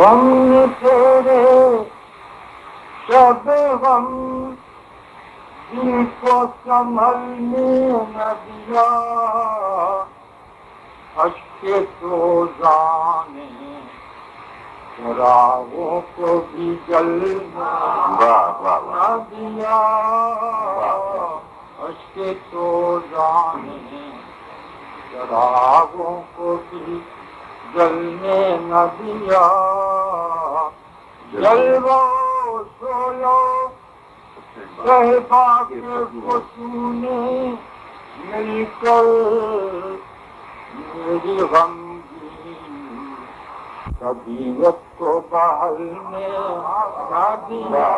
غم نے تیرے شب غم دل کو سنبھلنے نہ دیا، اشک سوزان نے چراغوں کو بھی جلنے نہ دیا، اشک سوزان نے چراغوں کو بھی جلنے نہ دیا، جلوہ سویا صحبا کے فسونے مل کر میری غمگین طبیعت کو بہلنے نہ دیا،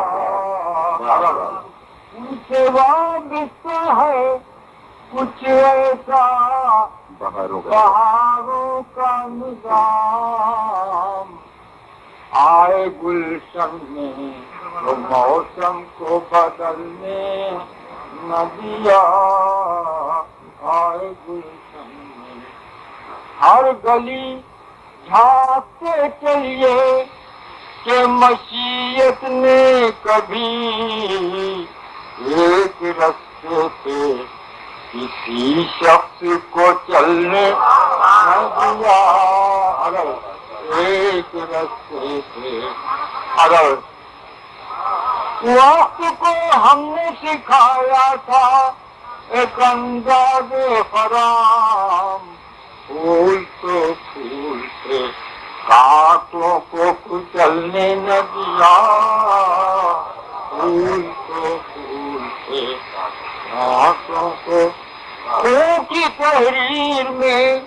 ان سے وابستہ ہے کچھ ایسا بہاروں کا نظام، آئے گلشن میں تو موسم کو بدلنے نہ دیا، آئے گلشن میں ہر گلی جھانکتے چلیے کہ مشیت نے کبھی ایک رستے پہ کسی شخص کو چلنے نہ دیا، اگر ایک رستے پہ اگر وقت کو ہم نے سکھایا تھا ایک انداز فرام، پھول تو پھول سے کانٹوں کو کچلنے نہ دیا، پھول تو پھول سے کانٹوں کو کی تحریر میں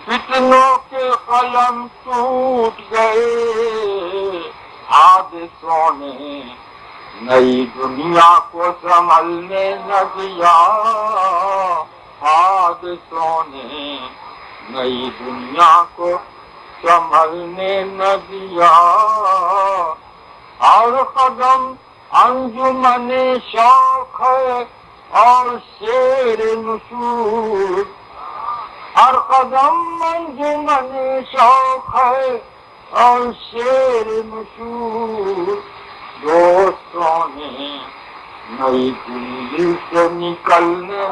فتنوں کے قلم ٹوٹ گئے، حادثوں نے نئی دنیا کو سنبھلنے نہ دیا، حادثوں نے نئی دنیا کو سنبھلنے نہ دیا، ہر قدم انجمن شوق ہے اور شیر نشور، ہر قدم انجمن شوق ہے اور شیر نشور، دوستوں نے نئی دلی سے نکلنے